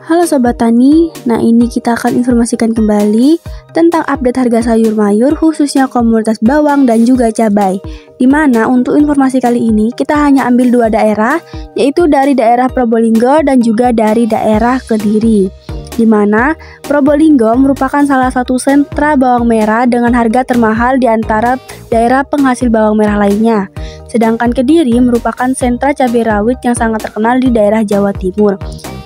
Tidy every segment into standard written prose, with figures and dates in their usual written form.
Halo Sobat Tani, nah ini kita akan informasikan kembali tentang update harga sayur mayur khususnya komoditas bawang dan juga cabai. Dimana untuk informasi kali ini kita hanya ambil dua daerah, yaitu dari daerah Probolinggo dan juga dari daerah Kediri. Dimana Probolinggo merupakan salah satu sentra bawang merah dengan harga termahal di antara daerah penghasil bawang merah lainnya. Sedangkan Kediri merupakan sentra cabai rawit yang sangat terkenal di daerah Jawa Timur.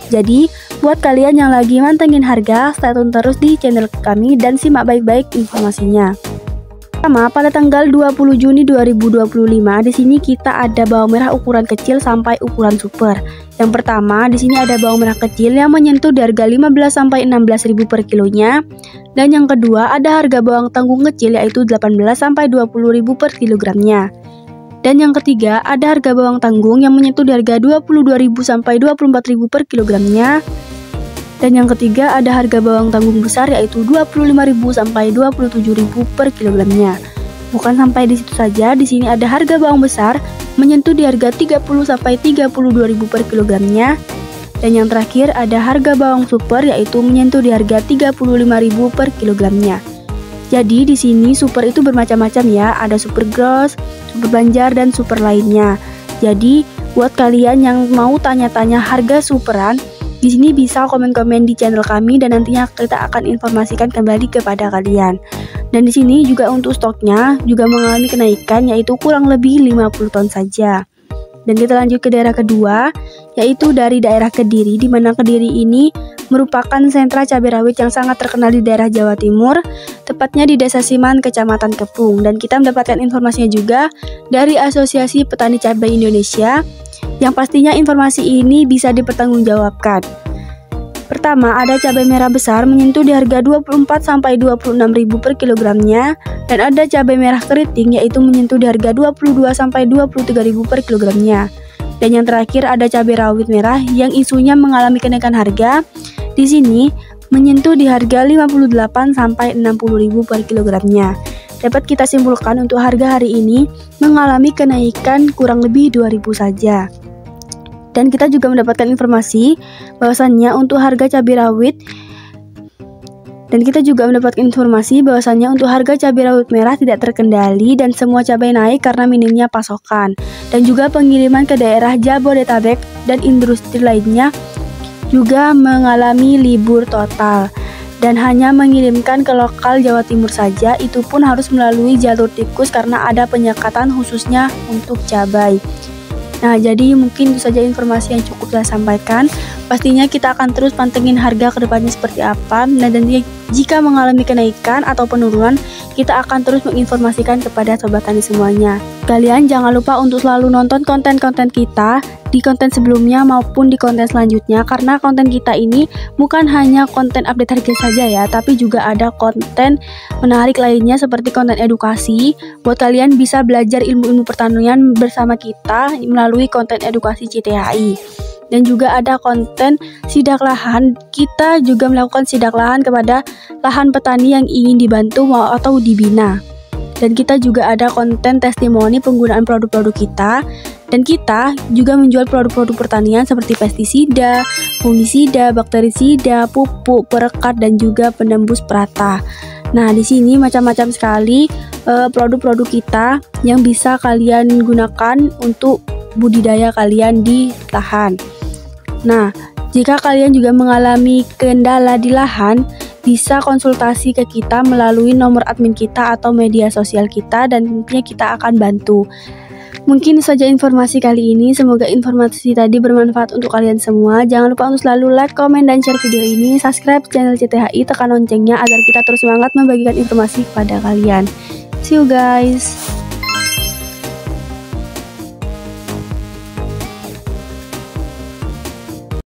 Jadi, buat kalian yang lagi mantengin harga, stay tune terus di channel kami dan simak baik-baik informasinya. Pertama, pada tanggal 20 Juni 2025, di sini kita ada bawang merah ukuran kecil sampai ukuran super. Yang pertama, di sini ada bawang merah kecil yang menyentuh di harga 15 sampai 16.000 per kilonya. Dan yang kedua, ada harga bawang tanggung kecil yaitu 18 sampai 20.000 per kilogramnya. Dan yang ketiga, ada harga bawang tanggung yang menyentuh di harga 22.000 sampai 24.000 per kilogramnya. Dan yang ketiga, ada harga bawang tanggung besar yaitu 25.000 sampai 27.000 per kilogramnya. Bukan sampai di situ saja, di sini ada harga bawang besar menyentuh di harga 30 sampai 32.000 per kilogramnya. Dan yang terakhir, ada harga bawang super yaitu menyentuh di harga 35.000 per kilogramnya. Jadi di sini super itu bermacam-macam ya, ada super gross, super banjar dan super lainnya. Jadi buat kalian yang mau tanya-tanya harga superan, di sini bisa komen-komen di channel kami dan nantinya kita akan informasikan kembali kepada kalian. Dan di sini juga untuk stoknya juga mengalami kenaikan yaitu kurang lebih 50 ton saja. Dan kita lanjut ke daerah kedua, yaitu dari daerah Kediri, di mana Kediri ini merupakan sentra cabai rawit yang sangat terkenal di daerah Jawa Timur, tepatnya di Desa Siman, Kecamatan Kepung. Dan kita mendapatkan informasinya juga dari Asosiasi Petani Cabai Indonesia, yang pastinya informasi ini bisa dipertanggungjawabkan. Pertama, ada cabai merah besar menyentuh di harga 24 sampai 26.000 per kilogramnya, dan ada cabai merah keriting yaitu menyentuh di harga 22 sampai 23.000 per kilogramnya. Dan yang terakhir ada cabai rawit merah yang isunya mengalami kenaikan harga. Di sini menyentuh di harga 58 sampai 60.000 per kilogramnya. Dapat kita simpulkan untuk harga hari ini mengalami kenaikan kurang lebih 2.000 saja. Dan kita juga mendapatkan informasi bahwasannya untuk harga cabai rawit untuk harga cabai rawit merah tidak terkendali dan semua cabai naik karena minimnya pasokan. Dan juga pengiriman ke daerah Jabodetabek dan industri lainnya juga mengalami libur total dan hanya mengirimkan ke lokal Jawa Timur saja, itu pun harus melalui jalur tikus karena ada penyekatan khususnya untuk cabai. Nah, jadi mungkin itu saja informasi yang cukup saya sampaikan. Pastinya kita akan terus pantengin harga kedepannya seperti apa. Nah, dan jika mengalami kenaikan atau penurunan, kita akan terus menginformasikan kepada Sobat Tani semuanya. Kalian jangan lupa untuk selalu nonton konten-konten kita di konten sebelumnya maupun di konten selanjutnya, karena konten kita ini bukan hanya konten update harga saja ya, tapi juga ada konten menarik lainnya seperti konten edukasi buat kalian bisa belajar ilmu-ilmu pertanian bersama kita melalui konten edukasi CTHI. Dan juga ada konten sidak lahan, kita juga melakukan sidak lahan kepada lahan petani yang ingin dibantu atau dibina. Dan kita juga ada konten testimoni penggunaan produk-produk kita. Dan kita juga menjual produk-produk pertanian seperti pestisida, fungisida, bakterisida, pupuk, perekat, dan juga penembus perata. Nah, di sini macam-macam sekali produk-produk kita yang bisa kalian gunakan untuk budidaya kalian di lahan. Nah, jika kalian juga mengalami kendala di lahan, bisa konsultasi ke kita melalui nomor admin kita atau media sosial kita dan tentunya kita akan bantu. Mungkin saja informasi kali ini, semoga informasi tadi bermanfaat untuk kalian semua. Jangan lupa untuk selalu like, komen, dan share video ini. Subscribe channel CTHI, tekan loncengnya agar kita terus semangat membagikan informasi kepada kalian. See you guys.